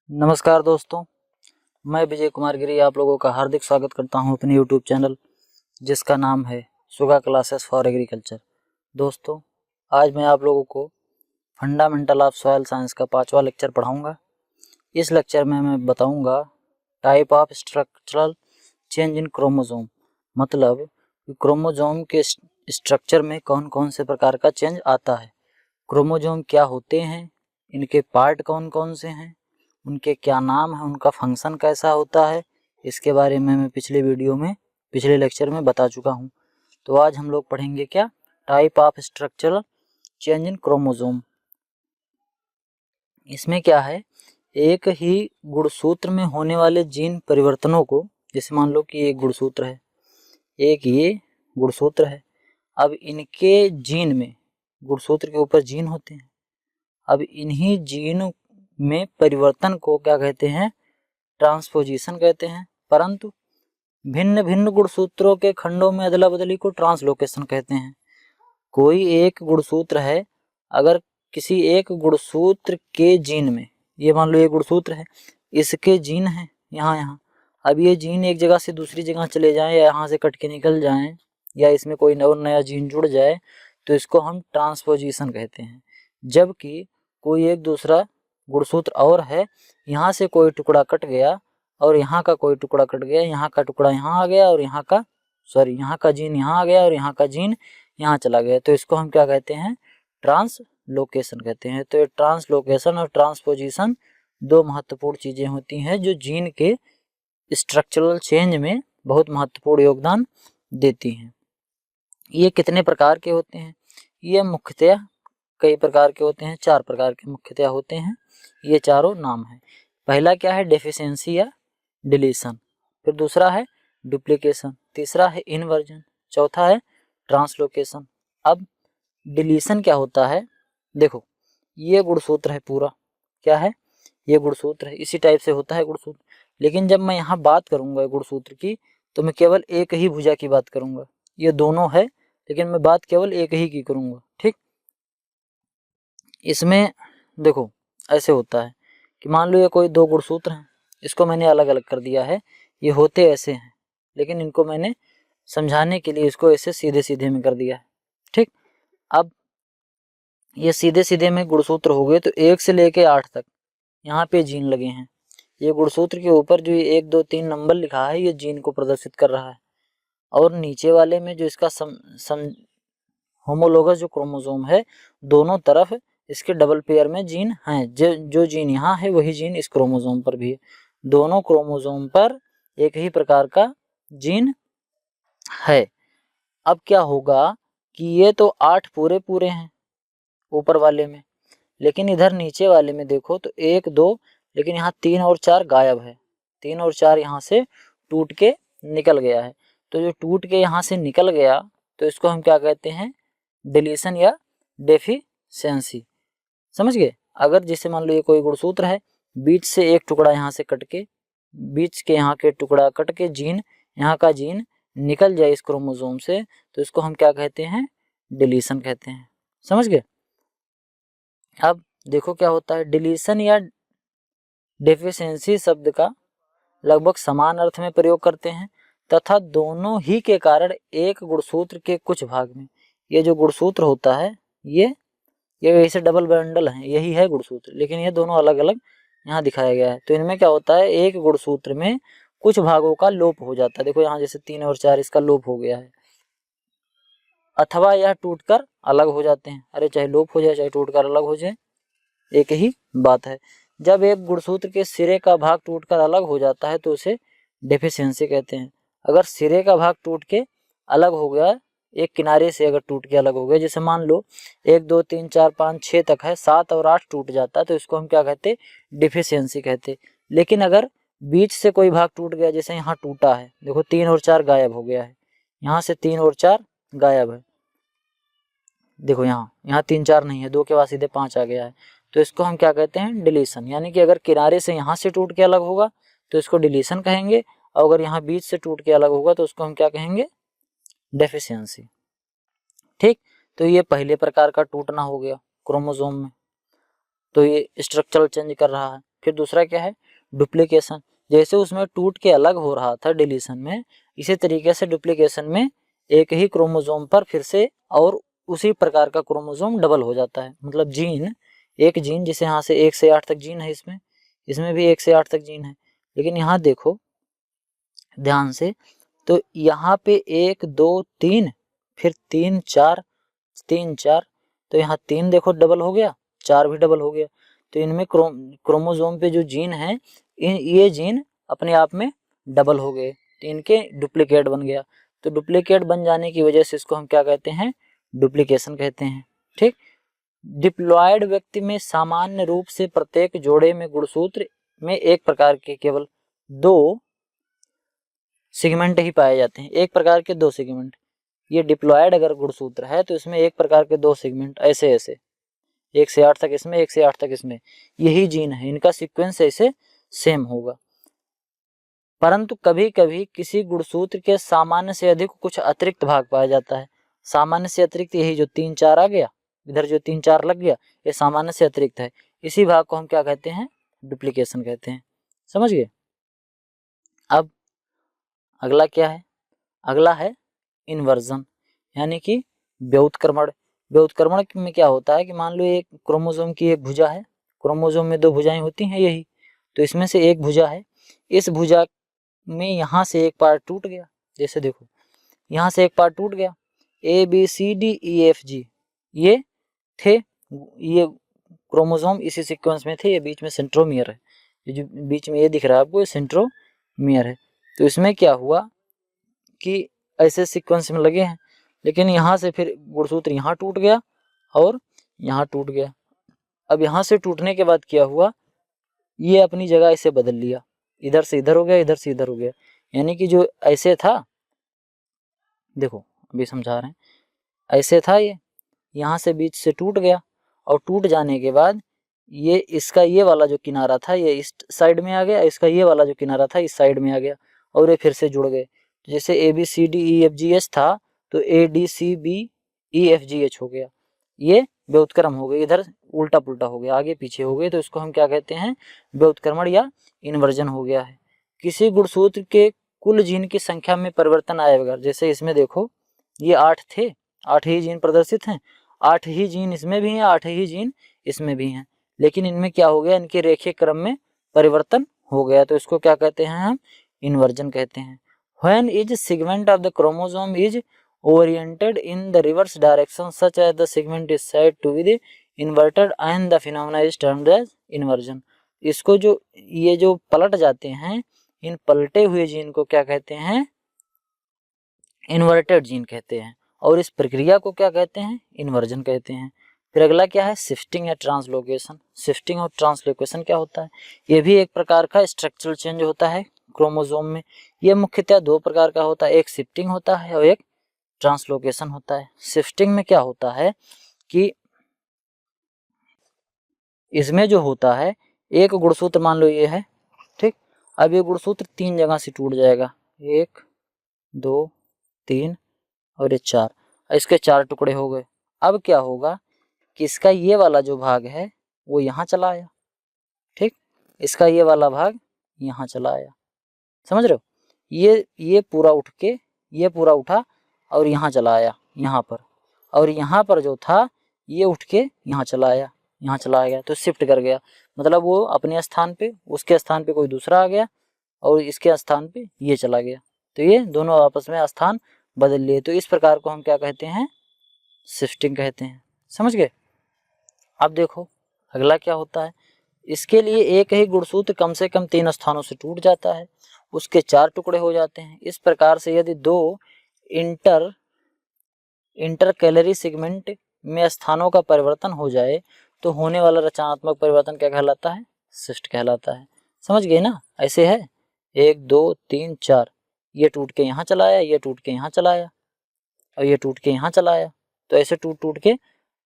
नमस्कार दोस्तों, मैं विजय कुमार गिरी आप लोगों का हार्दिक स्वागत करता हूं अपने YouTube चैनल जिसका नाम है सुगा क्लासेस फॉर एग्रीकल्चर। दोस्तों, आज मैं आप लोगों को फंडामेंटल ऑफ सॉइल साइंस का 5वां लेक्चर पढ़ाऊंगा। इस लेक्चर में मैं बताऊंगा type of structural change in chromosome, मतलब क्रोमोसोम के स्ट्रक्चर में कौन कौन से प्रकार का चेंज आता है, क्रोमोसोम क्या होते हैं, इनके पार्ट कौन कौन से हैं, उनके क्या नाम है, उनका फंक्शन कैसा होता है, इसके बारे में मैं पिछले लेक्चर में बता चुका हूँ। तो आज हम लोग पढ़ेंगे क्या, type of structural change in chromosome. इसमें क्या है, एक ही गुणसूत्र में होने वाले जीन परिवर्तनों को, जैसे मान लो कि एक गुणसूत्र है, एक ये गुणसूत्र है, अब इनके जीन में, गुणसूत्र के ऊपर जीन होते हैं, अब इन्हीं जीन में परिवर्तन को क्या कहते हैं, ट्रांसपोजिशन कहते हैं। परंतु भिन्न भिन्न गुणसूत्रों के खंडों में अदला बदली को ट्रांसलोकेशन कहते हैं। कोई एक गुणसूत्र है, अगर किसी एक गुणसूत्र के जीन में, ये मान लो ये गुणसूत्र है, इसके जीन है यहाँ, अब ये जीन एक जगह से दूसरी जगह चले जाएं या यहाँ से कट के निकल जाएं या इसमें कोई नया जीन जुड़ जाए तो इसको हम ट्रांसपोजिशन कहते हैं। जबकि कोई एक दूसरा गुणसूत्र और है, यहाँ से कोई टुकड़ा कट गया और यहाँ का कोई टुकड़ा कट गया, यहाँ का टुकड़ा यहाँ आ गया और यहाँ का जीन यहाँ आ गया और यहाँ का जीन यहाँ चला गया, तो इसको हम क्या कहते हैं, ट्रांसलोकेशन कहते हैं। तो ये ट्रांसलोकेशन और ट्रांसपोजिशन दो महत्वपूर्ण चीजें होती हैं जो जीन के स्ट्रक्चरल चेंज में बहुत महत्वपूर्ण योगदान देती हैं। ये कितने प्रकार के होते हैं, ये मुख्यतः कई प्रकार के होते हैं, 4 प्रकार के मुख्यतः होते हैं। ये चारों नाम है। पहला क्या है, डेफिशिएंसी या डिलीशन, फिर दूसरा है डुप्लीकेशन, तीसरा है इनवर्जन, चौथा है ट्रांसलोकेशन। अब डिलीशन क्या होता है, देखो ये गुणसूत्र है पूरा, क्या है, ये गुणसूत्र है, इसी टाइप से होता है गुणसूत्र। लेकिन जब मैं यहाँ बात करूंगा गुणसूत्र की तो मैं केवल एक ही भुजा की बात करूंगा, ये दोनों है लेकिन मैं बात केवल एक ही की करूंगा, ठीक। इसमें देखो ऐसे होता है कि मान लो ये कोई 2 गुणसूत्र हैं, इसको मैंने अलग अलग कर दिया है, ये होते ऐसे हैं लेकिन इनको मैंने समझाने के लिए इसको ऐसे सीधे सीधे में कर दिया है, ठीक। अब ये सीधे सीधे में गुणसूत्र हो गए तो 1 से लेके 8 तक यहाँ पे जीन लगे हैं। ये गुणसूत्र के ऊपर जो 1 2 3 नंबर लिखा है ये जीन को प्रदर्शित कर रहा है, और नीचे वाले में जो इसका होमोलोगस जो क्रोमोसोम है, दोनों तरफ इसके डबल पेयर में जीन हैं। जो जीन यहाँ है वही जीन इस क्रोमोसोम पर भी है। दोनों क्रोमोसोम पर एक ही प्रकार का जीन है। अब क्या होगा कि ये तो 8 पूरे पूरे हैं ऊपर वाले में, लेकिन इधर नीचे वाले में देखो तो 1 2, लेकिन यहाँ 3 और 4 गायब है, 3 और 4 यहाँ से टूट के निकल गया है। तो जो टूट के यहाँ से निकल गया तो इसको हम क्या कहते हैं, डिलीशन या डेफिशिएंसी, समझ गए। अगर जैसे मान लो ये कोई गुणसूत्र है, बीच से एक टुकड़ा यहाँ से कट के, बीच के यहाँ के टुकड़ा कट के जीन, यहाँ का जीन निकल जाए इस क्रोमोसोम से, तो इसको हम क्या कहते हैं, डिलीशन कहते हैं, समझ गए। अब देखो क्या होता है, डिलीशन या डेफिशिएंसी शब्द का लगभग समान अर्थ में प्रयोग करते हैं तथा दोनों ही के कारण एक गुणसूत्र के कुछ भाग में, ये जो गुणसूत्र होता है ये ऐसे डबल बंडल है, यही है गुणसूत्र, लेकिन ये दोनों अलग अलग यहाँ दिखाया गया है। तो इनमें क्या होता है, एक गुणसूत्र में कुछ भागों का लोप हो जाता है। देखो यहाँ जैसे 3 और 4 इसका लोप हो गया है, अथवा यह टूटकर अलग हो जाते हैं। अरे चाहे लोप हो जाए चाहे टूटकर अलग हो जाए, एक ही बात है। जब एक गुणसूत्र के सिरे का भाग टूटकर अलग हो जाता है तो उसे डेफिशिएंसी कहते हैं। अगर सिरे का भाग टूट के अलग हो गया, एक किनारे से अगर टूट के अलग हो गया, जैसे मान लो 1 2 3 4 5 6 तक है, 7 और 8 टूट जाता है तो इसको हम क्या कहते, डिफिशियंसी कहते। लेकिन अगर बीच से कोई भाग टूट गया, जैसे यहाँ टूटा है, देखो 3 और 4 गायब हो गया है, यहाँ से 3 और 4 गायब है, देखो यहाँ 3 4 नहीं है, 2 के बाद सीधे 5 आ गया है, तो इसको हम क्या कहते हैं, डिलीशन। यानी कि अगर किनारे से यहाँ से टूट के अलग होगा तो इसको डिलीशन कहेंगे, और अगर यहाँ बीच से टूट के अलग होगा तो उसको हम क्या कहेंगे, डेफिशिएंसी, ठीक। तो ये पहले प्रकार का टूटना हो गया क्रोमोसोम में, तो ये स्ट्रक्चरल चेंज कर रहा है। फिर दूसरा क्या है, डुप्लीकेशन। जैसे उसमें टूट के अलग हो रहा था डिलीशन में, इसी तरीके से डुप्लीकेशन में एक ही क्रोमोसोम पर फिर से और उसी प्रकार का क्रोमोसोम डबल हो जाता है। मतलब जीन, एक जीन जिसे यहाँ से 1 से 8 तक जीन है, इसमें भी 1 से 8 तक जीन है, लेकिन यहाँ देखो ध्यान से, तो यहाँ पे 1 2 3, फिर 3 4, 3 4, तो यहाँ 3 देखो डबल हो गया, 4 भी डबल हो गया। तो इनमें क्रोमोसोम पे जो जीन है, ये जीन अपने आप में डबल हो गए, तो इनके डुप्लीकेट बन गया। तो डुप्लीकेट बन जाने की वजह से इसको हम क्या कहते हैं, डुप्लीकेशन कहते हैं। ठीक। डिप्लॉयड व्यक्ति में सामान्य रूप से प्रत्येक जोड़े में गुणसूत्र में एक प्रकार के केवल 2 सेगमेंट ही पाए जाते हैं, एक प्रकार के 2 सेगमेंट। ये डिप्लॉयड अगर गुणसूत्र है तो इसमें एक प्रकार के 2 सेगमेंट ऐसे ऐसे 1 से 8 तक इसमें, 1 से 8 तक इसमें, यही जीन है, इनका सीक्वेंस ऐसे सेम होगा। परंतु कभी कभी किसी गुणसूत्र के सामान्य से अधिक कुछ अतिरिक्त भाग पाया जाता है। सामान्य से अतिरिक्त यही जो 3 4 आ गया, इधर जो 3 4 लग गया, ये सामान्य से अतिरिक्त है। इसी भाग को हम क्या कहते हैं, डुप्लीकेशन कहते हैं। समझ गए। अब अगला क्या है, अगला है इन्वर्जन, यानी कि व्युत्क्रमण। व्युत्क्रमण में क्या होता है कि मान लो एक क्रोमोसोम की एक भुजा है, क्रोमोसोम में 2 भुजाएं होती हैं यही, तो इसमें से एक भुजा है, इस भुजा में यहाँ से एक पार्ट टूट गया। जैसे देखो यहाँ से एक पार्ट टूट गया, ABCDEFG ये थे, ये क्रोमोसोम इसी सीक्वेंस में थे, ये बीच में सेंट्रोमियर है, ये जो बीच में ये दिख रहा है आपको, ये सेंट्रोमियर है। तो इसमें क्या हुआ कि ऐसे सीक्वेंस में लगे हैं, लेकिन यहाँ से फिर गुणसूत्र यहाँ टूट गया और यहाँ टूट गया। अब यहाँ से टूटने के बाद क्या हुआ, ये अपनी जगह ऐसे बदल लिया, इधर से इधर हो गया, इधर से इधर हो गया। यानी कि जो ऐसे था, देखो अभी समझा रहे हैं, ऐसे था ये, यहाँ से बीच से टूट गया, और टूट जाने के बाद ये इसका ये वाला जो किनारा था ये इस साइड में आ गया, इसका ये वाला जो किनारा था इस साइड में आ गया, और ये फिर से जुड़ गए। जैसे ABCDEFGH था तो ADCBEFGH हो गया, ये व्युत्क्रम हो गए, इधर उल्टा पुल्टा हो गया, आगे पीछे हो गए, तो इसको हम क्या कहते हैं, व्युत्क्रमण या इन्वर्जन हो गया है। किसी गुणसूत्र के कुल जीन की संख्या में परिवर्तन आए बगैर, जैसे इसमें देखो ये 8 थे, 8 ही जीन प्रदर्शित हैं, 8 ही जीन इसमें भी हैं, 8 ही जीन इसमें भी हैं, लेकिन इनमें क्या हो गया, इनके रेखीय क्रम में परिवर्तन हो गया, तो इसको क्या कहते हैं हम, इन्वर्जन कहते हैं। When each segment of the chromosome is oriented in the reverse direction such as the segment is said to be the inverted and the phenomena is termed as inversion। इसको जो ये जो पलट जाते हैं, इन पलटे हुए जीन को क्या कहते हैं, इन्वर्टेड जीन कहते हैं, और इस प्रक्रिया को क्या कहते हैं, इन्वर्जन कहते हैं। फिर अगला क्या है, शिफ्टिंग या ट्रांसलोकेशन। शिफ्टिंग और ट्रांसलोकेशन क्या होता है, ये भी एक प्रकार का स्ट्रक्चरल चेंज होता है क्रोमोसोम में। ये मुख्यतः 2 प्रकार का होता है, एक शिफ्टिंग होता है और एक ट्रांसलोकेशन होता है। शिफ्टिंग में क्या होता है कि इसमें जो होता है, एक गुणसूत्र मान लो ये है, ठीक, अब ये गुणसूत्र 3 जगह से टूट जाएगा, 1 2 3 और ये 4, इसके 4 टुकड़े हो गए। अब क्या होगा कि इसका ये वाला जो भाग है वो यहाँ चला आया, ठीक, इसका ये वाला भाग यहाँ चला आया, समझ रहे हो, ये पूरा उठ के, ये पूरा उठा और यहाँ चला आया यहाँ पर, और यहाँ पर जो था ये उठ के यहाँ चला आया, यहाँ चला गया, तो शिफ्ट कर गया, मतलब वो अपने स्थान पे, उसके स्थान पे कोई दूसरा आ गया और इसके स्थान पे ये चला गया, तो ये दोनों आपस में स्थान बदल लिए। तो इस प्रकार को हम क्या कहते हैं, शिफ्टिंग कहते हैं। समझ गए। अब देखो अगला क्या होता है, इसके लिए एक ही गुणसूत्र कम से कम 3 स्थानों से टूट जाता है, उसके 4 टुकड़े हो जाते हैं। इस प्रकार से यदि 2 इंटरकैलरी सेगमेंट में स्थानों का परिवर्तन हो जाए तो होने वाला रचनात्मक परिवर्तन क्या कहलाता है, शिफ्ट कहलाता है। समझ गए ना, ऐसे है 1 2 3 4, ये टूट के यहाँ चला आया, ये टूट के यहाँ चला आया और ये टूट के यहाँ चला आया, तो ऐसे टूट टूट के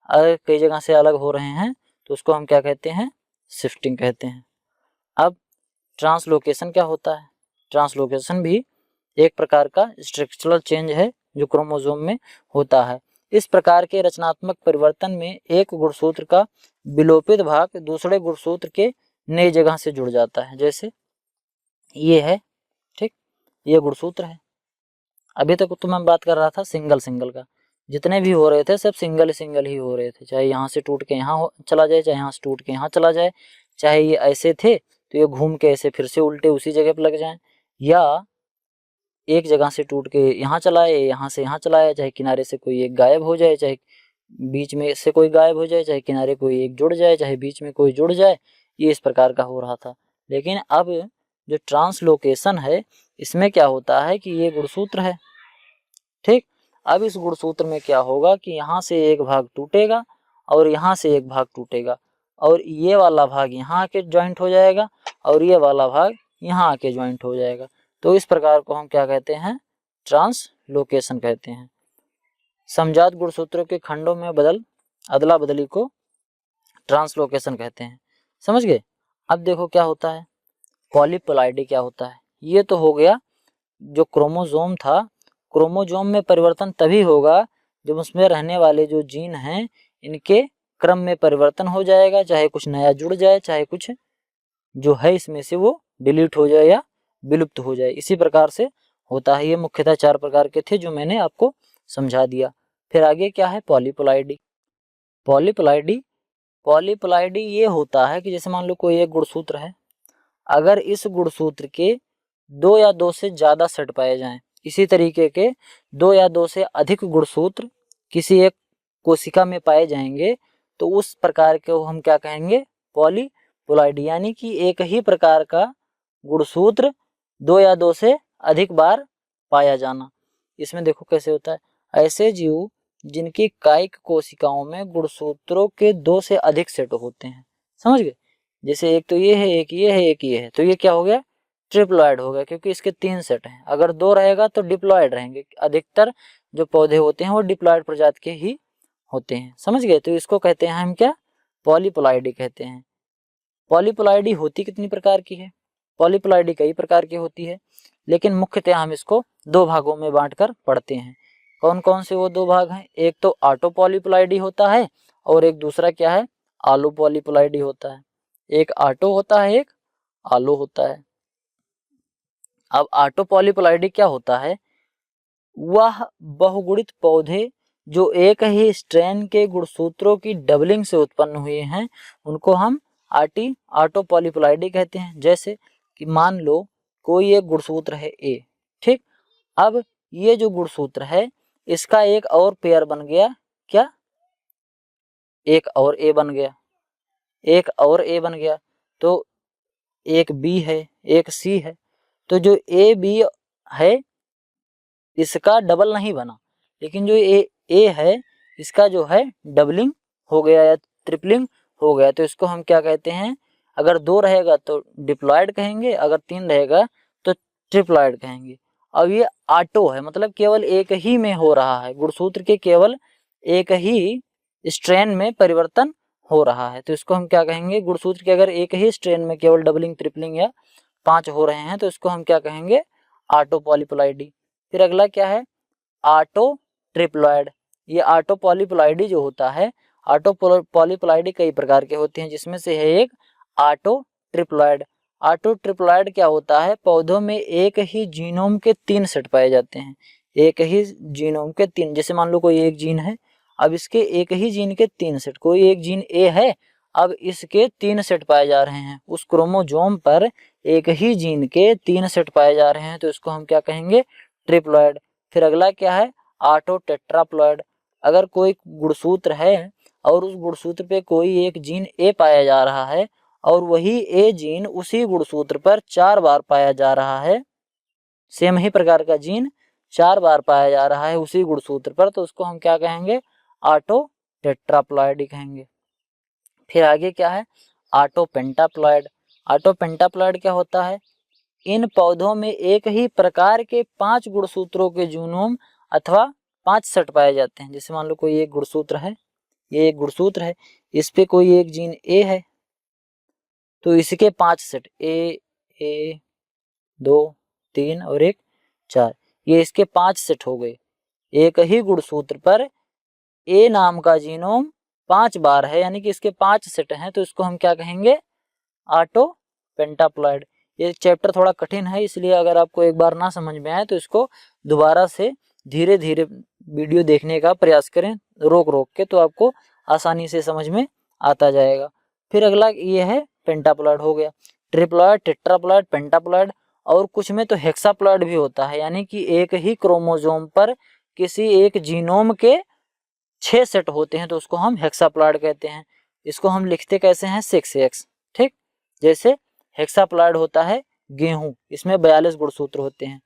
कई जगह से अलग हो रहे हैं, तो उसको हम क्या कहते हैं, शिफ्टिंग कहते हैं। अब ट्रांसलोकेशन क्या होता है, ट्रांसलोकेशन भी एक प्रकार का स्ट्रक्चरल चेंज है जो क्रोमोसोम में होता है। इस प्रकार के रचनात्मक परिवर्तन में एक गुणसूत्र का विलोपित भाग दूसरे गुणसूत्र के नई जगह से जुड़ जाता है। जैसे ये है, ठीक, ये गुणसूत्र है। अभी तक तो मैं बात कर रहा था सिंगल सिंगल का, जितने भी हो रहे थे सब सिंगल सिंगल ही हो रहे थे, चाहे यहाँ से टूट के यहाँ चला जाए, चाहे यहाँ से टूट के यहाँ चला जाए, चाहे ये ऐसे थे तो ये घूम के ऐसे फिर से उल्टे उसी जगह पर लग जाएं, या एक जगह से टूट के यहाँ चला आए, यहाँ से यहाँ चला आए, चाहे किनारे से कोई एक गायब हो जाए, चाहे बीच में से कोई गायब हो जाए, चाहे किनारे कोई एक जुड़ जाए, चाहे बीच में कोई जुड़ जाए, ये इस प्रकार का हो रहा था। लेकिन अब जो ट्रांसलोकेशन है इसमें क्या होता है कि ये गुणसूत्र है, ठीक। अब इस गुणसूत्र में क्या होगा कि यहाँ से एक भाग टूटेगा और यहाँ से एक भाग टूटेगा, और ये वाला भाग यहाँ आके ज्वाइंट हो जाएगा और ये वाला भाग यहाँ आके ज्वाइंट हो जाएगा। तो इस प्रकार को हम क्या कहते हैं, ट्रांसलोकेशन कहते हैं। समजात गुणसूत्रों के खंडों में अदला बदली को ट्रांसलोकेशन कहते हैं। समझ गए। अब देखो क्या होता है, पॉलीप्लॉइडी क्या होता है। ये तो हो गया जो क्रोमोसोम था, क्रोमोसोम में परिवर्तन तभी होगा जब उसमें रहने वाले जो जीन हैं इनके क्रम में परिवर्तन हो जाएगा, चाहे कुछ नया जुड़ जाए, चाहे कुछ जो है इसमें से वो डिलीट हो जाए या विलुप्त हो जाए, इसी प्रकार से होता है। ये मुख्यतः 4 प्रकार के थे जो मैंने आपको समझा दिया। फिर आगे क्या है, पॉलीप्लॉइडी। पॉलीप्लॉइडी ये होता है कि जैसे मान लो कोई एक गुणसूत्र है, अगर इस गुणसूत्र के 2 या 2 से ज़्यादा सेट पाए जाएं, इसी तरीके के 2 या 2 से अधिक गुणसूत्र किसी एक कोशिका में पाए जाएंगे, तो उस प्रकार को हम क्या कहेंगे, पॉलीप्लॉइडी। यानी कि एक ही प्रकार का गुणसूत्र 2 या 2 से अधिक बार पाया जाना। इसमें देखो कैसे होता है, ऐसे जीव जिनकी कायिक कोशिकाओं में गुणसूत्रों के 2 से अधिक सेट होते हैं। समझ गए। जैसे एक तो ये है, एक ये है, एक ये है, तो ये क्या हो गया, ट्रिप्लॉइड हो गया, क्योंकि इसके 3 सेट हैं। अगर 2 रहेगा तो डिप्लॉइड रहेंगे। अधिकतर जो पौधे होते हैं वो डिप्लॉइड प्रजाति के ही होते हैं। समझ गए। तो इसको कहते हैं हम क्या, पॉलीप्लॉइडी कहते हैं। पॉलीप्लॉइडी होती कितनी प्रकार की है, पॉलीप्लॉइडी कई प्रकार की होती है, लेकिन मुख्यतः हम इसको 2 भागों में बांटकर पढ़ते हैं। कौन कौन से वो 2 भाग हैं, एक तो ऑटो पॉलीप्लॉइडी होता है और एक दूसरा क्या है, आलो पॉलीप्लॉइडी होता है। एक ऑटो होता है, एक आलो होता है। अब ऑटो पॉलीप्लॉइडी क्या होता है, वह बहुगुणित पौधे जो एक ही स्ट्रैंड के गुणसूत्रों की डबलिंग से उत्पन्न हुए हैं, उनको हम ऑटो पॉलीप्लॉइडी कहते हैं। जैसे कि मान लो कोई एक गुणसूत्र है ए, ठीक। अब ये जो गुणसूत्र है इसका एक और पेयर बन गया, क्या, एक और ए बन गया, एक और ए बन गया, तो एक बी है, एक सी है। तो जो ए बी है इसका डबल नहीं बना, लेकिन जो ए है इसका जो है डबलिंग हो गया या ट्रिपलिंग हो गया, तो इसको हम क्या कहते हैं, अगर 2 रहेगा तो डिप्लॉयड कहेंगे, अगर 3 रहेगा तो ट्रिप्लॉयड कहेंगे। अब ये ऑटो है, मतलब केवल एक ही में हो रहा है, गुणसूत्र के केवल एक ही स्ट्रैंड में परिवर्तन हो रहा है, तो इसको हम क्या कहेंगे, गुणसूत्र के अगर एक ही स्ट्रैंड में केवल डबलिंग, ट्रिपलिंग या 5 हो रहे हैं तो इसको हम क्या कहेंगे, ऑटो पॉलीप्लॉइडी। फिर अगला क्या है, ऑटो ट्रिप्लॉइड। ये ऑटो पॉलीप्लॉइडी जो होता है, ऑटो पॉलीप्लॉइडी कई प्रकार के होते हैं, जिसमें से है एक ऑटो ट्रिप्लॉइड। ऑटो ट्रिप्लॉइड क्या होता है, पौधों में एक ही जीनोम के 3 सेट पाए जाते हैं, एक ही जीनोम के 3। जैसे मान लो कोई एक जीन है, अब इसके एक ही जीन के 3 सेट, कोई एक जीन ए है, अब इसके 3 सेट पाए जा रहे हैं, उस क्रोमोसोम पर एक ही जीन के 3 सेट पाए जा रहे हैं, तो इसको हम क्या कहेंगे, ट्रिप्लॉइड। फिर अगला क्या है, ऑटो टेट्राप्लॉइड। अगर कोई गुणसूत्र है और उस गुणसूत्र पे कोई एक जीन ए पाया जा रहा है और वही ए जीन उसी गुणसूत्र पर 4 बार पाया जा रहा है, सेम ही प्रकार का जीन 4 बार पाया जा रहा है उसी गुणसूत्र पर, तो उसको हम क्या कहेंगे, ऑटो टेट्राप्लॉइड कहेंगे। फिर आगे क्या है, ऑटो पेंटाप्लॉइड। ऑटो पेंटाप्लॉइड क्या होता है, इन पौधों में एक ही प्रकार के 5 गुणसूत्रों के जीनोम अथवा 5 सेट पाए जाते हैं। जैसे मान लो कोई एक गुणसूत्र है, ये एक गुणसूत्र है, इस पे कोई एक जीन ए है, तो इसके 5 सेट, ए 2 3 और 1 4, ये इसके 5 सेट हो गए। एक ही गुणसूत्र पर ए नाम का जीनोम 5 बार है, यानी कि इसके 5 सेट हैं, तो इसको हम क्या कहेंगे, ऑटो पेंटाप्लॉइड। ये चैप्टर थोड़ा कठिन है, इसलिए अगर आपको एक बार ना समझ में आए तो इसको दोबारा से धीरे धीरे वीडियो देखने का प्रयास करें, रोक रोक के, तो आपको आसानी से समझ में आता जाएगा। फिर अगला ये है पेंटाप्लॉइड हो गया, ट्रिप्लॉइड, टेट्राप्लॉइड, पेंटाप्लॉइड, और कुछ में तो हेक्साप्लॉइड भी होता है, यानी कि एक ही क्रोमोसोम पर किसी एक जीनोम के 6 सेट होते हैं तो उसको हम हेक्साप्लॉइड कहते हैं। इसको हम लिखते कैसे हैं, 6x, ठीक। जैसे हेक्साप्लॉइड होता है गेहूं, इसमें 42 गुणसूत्र होते हैं।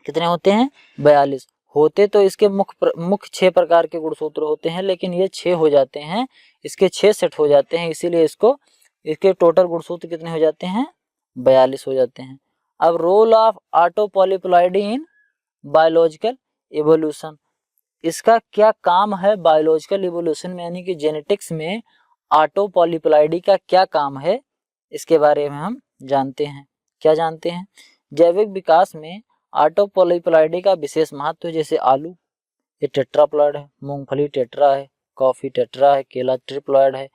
कितने होते हैं, 42 होते, तो इसके मुख्य 6 प्रकार के गुणसूत्र होते हैं, लेकिन ये 6 हो जाते हैं, इसके 6 सेट हो जाते हैं, इसीलिए इसके टोटल गुणसूत्र कितने हो जाते हैं, 42 हो जाते हैं। अब role of auto polyploid in biological evolution, इसका क्या काम है बायोलॉजिकल इवोल्यूशन में, यानी कि जेनेटिक्स में ऑटो पॉलीप्लॉइडी का क्या काम है, इसके बारे में हम जानते हैं। क्या जानते हैं, जैविक विकास में ऑटो पॉलीप्लॉइडी का विशेष महत्व है। जैसे आलू, ये टेट्राप्लॉइड है, मूंगफली टेट्रा है, कॉफी टेट्रा है, केला ट्रिप्लॉइड है,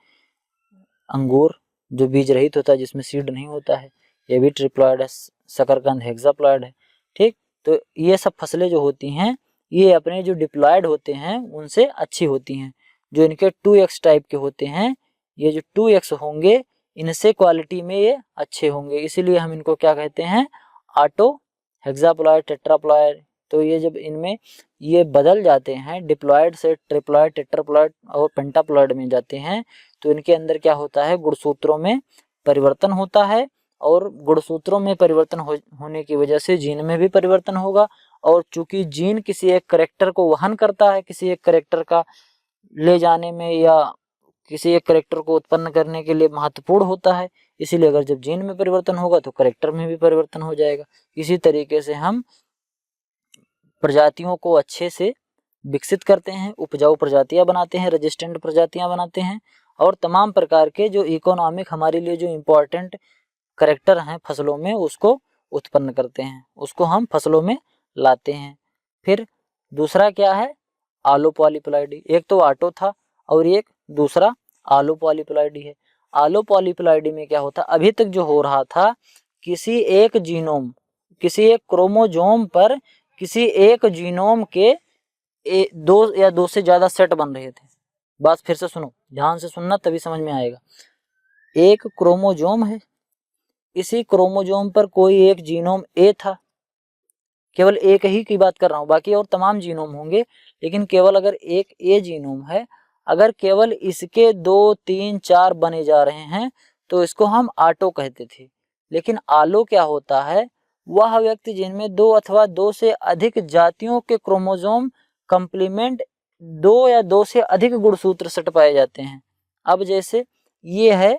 अंगूर जो बीज रहित होता है जिसमें सीड नहीं होता है, ये भी ट्रिप्लॉइड है, शकरकंद हेक्साप्लॉइड है, ठीक। तो ये सब फसलें जो होती हैं ये अपने जो डिप्लॉइड होते हैं उनसे अच्छी होती हैं। जो इनके 2x टाइप के होते हैं, ये जो 2x होंगे इनसे क्वालिटी में ये अच्छे होंगे, इसीलिए हम इनको क्या कहते हैं, ऑटो हेक्साप्लॉइड, टेट्राप्लॉइड। तो ये जब इनमें ये बदल जाते हैं, डिप्लॉइड से ट्रिप्लॉइड, टेट्राप्लॉइड और पेंटाप्लॉइड में जाते हैं, तो इनके अंदर क्या होता है, गुणसूत्रों में परिवर्तन होता है, और गुणसूत्रों में परिवर्तन होने की वजह से जीन में भी परिवर्तन होगा। और चूंकि जीन किसी एक करैक्टर को वहन करता है, किसी एक करैक्टर का ले जाने में या किसी एक करैक्टर को उत्पन्न करने के लिए महत्वपूर्ण होता है, इसीलिए अगर जब जीन में परिवर्तन होगा तो करैक्टर में भी परिवर्तन हो जाएगा। इसी तरीके से हम प्रजातियों को अच्छे से विकसित करते हैं, उपजाऊ प्रजातियां बनाते हैं, रेजिस्टेंट प्रजातियां बनाते हैं, और तमाम प्रकार के जो इकोनॉमिक हमारे लिए जो इम्पोर्टेंट करैक्टर हैं फसलों में उसको उत्पन्न करते हैं, उसको हम फसलों में लाते हैं। फिर दूसरा क्या है, आलो पॉलीप्लॉइडी। एक तो ऑटो था और एक दूसरा आलो पॉलीप्लॉइडी है। आलो पॉलीप्लॉइडी में क्या होता, अभी तक जो हो रहा था, किसी एक जीनोम, किसी एक क्रोमोजोम पर किसी एक जीनोम के 2 या 2 से ज्यादा सेट बन रहे थे। बात फिर से सुनो, ध्यान से सुनना तभी समझ में आएगा। एक क्रोमोजोम है, इसी क्रोमोजोम पर कोई एक जीनोम ए था, केवल एक ही की बात कर रहा हूँ, बाकी और तमाम जीनोम होंगे, लेकिन केवल अगर एक ए जीनोम है, अगर केवल इसके 2, 3, 4 बने जा रहे हैं तो इसको हम ऑटो कहते थे। लेकिन आलो क्या होता है, वह व्यक्ति जिनमें 2 अथवा 2 से अधिक जातियों के क्रोमोजोम कंप्लीमेंट 2 या 2 से अधिक गुणसूत्र सेट पाए जाते हैं। अब जैसे ये है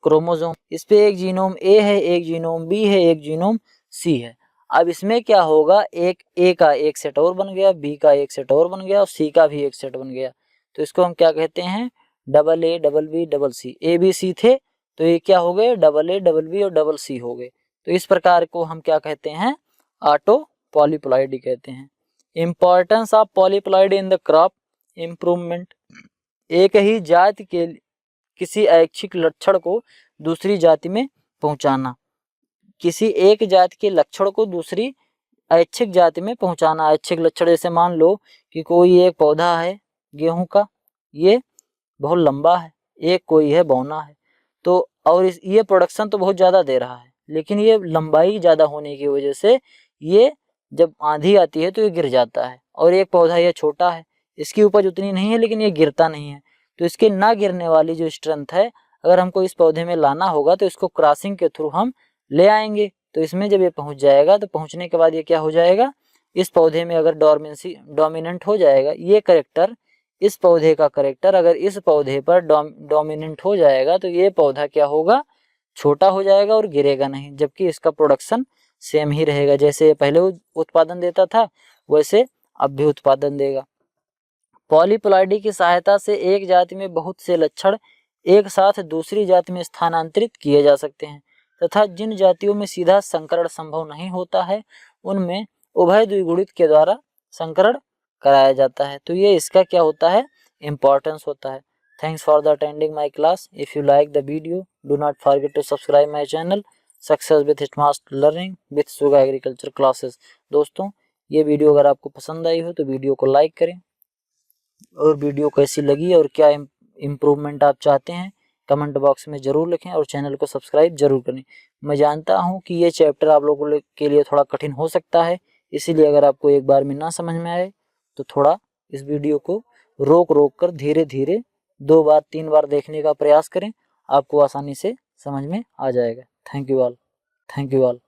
क्रोमोजोम, इस पे एक जीनोम ए है, एक जीनोम बी है, एक जीनोम सी है। अब इसमें क्या होगा, एक ए का एक सेट और बन गया, बी का एक सेट और बन गया और सी का भी एक सेट बन गया। तो इसको हम क्या कहते हैं, double A, double B, double C. A B C थे तो ये क्या हो गए, डबल ए, डबल बी और डबल सी हो गए। तो इस प्रकार को हम क्या कहते हैं, ऑटो पॉलीप्लॉइडी कहते हैं। Importance of polyploidy in the crop improvement, एक ही जाति के किसी ऐच्छिक लक्षण को दूसरी जाति में पहुंचाना, किसी एक जाति के लक्षण को दूसरी ऐच्छिक जाति में पहुंचाना। ऐच्छिक लक्षण जैसे मान लो कि कोई एक पौधा है गेहूं का, ये बहुत लंबा है, एक कोई है बौना है, तो और ये प्रोडक्शन तो बहुत ज्यादा दे रहा है, लेकिन ये लंबाई ज्यादा होने की वजह से ये जब आंधी आती है तो ये गिर जाता है। और एक पौधा ये छोटा है, इसकी उपज उतनी नहीं है लेकिन ये गिरता नहीं है, तो इसके ना गिरने वाली जो स्ट्रेंथ है, अगर हमको इस पौधे में लाना होगा तो इसको क्रॉसिंग के थ्रू हम ले आएंगे। तो इसमें जब ये पहुंच जाएगा तो पहुंचने के बाद ये क्या हो जाएगा, इस पौधे में अगर डोमिनेंट हो जाएगा, ये करेक्टर, इस पौधे का करेक्टर अगर इस पौधे पर डोमिनेंट हो जाएगा तो ये पौधा क्या होगा, छोटा हो जाएगा और गिरेगा नहीं, जबकि इसका प्रोडक्शन सेम ही रहेगा। जैसे पहले उत्पादन देता था वैसे अब भी उत्पादन देगा। पॉलीप्लॉइडी की सहायता से एक जाति में बहुत से लक्षण एक साथ दूसरी जाति में स्थानांतरित किए जा सकते हैं, तथा जिन जातियों में सीधा संकरण संभव नहीं होता है उनमें उभय द्विगुणित के द्वारा संकरण कराया जाता है। तो ये इसका क्या होता है, इंपॉर्टेंस होता है। Thanks for the attending my class. If you like the video, do not forget to subscribe my channel Success with Hitmaster Learning with Suga Agriculture Classes. दोस्तों, ये वीडियो अगर आपको पसंद आई हो तो वीडियो को लाइक करें, और वीडियो कैसी लगी और क्या इम्प्रूवमेंट आप चाहते हैं कमेंट बॉक्स में ज़रूर लिखें, और चैनल को सब्सक्राइब जरूर करें। मैं जानता हूं कि ये चैप्टर आप लोगों के लिए थोड़ा कठिन हो सकता है, इसीलिए अगर आपको एक बार में ना समझ में आए तो थोड़ा इस वीडियो को रोक कर धीरे धीरे 2 बार 3 बार देखने का प्रयास करें, आपको आसानी से समझ में आ जाएगा। Thank you all.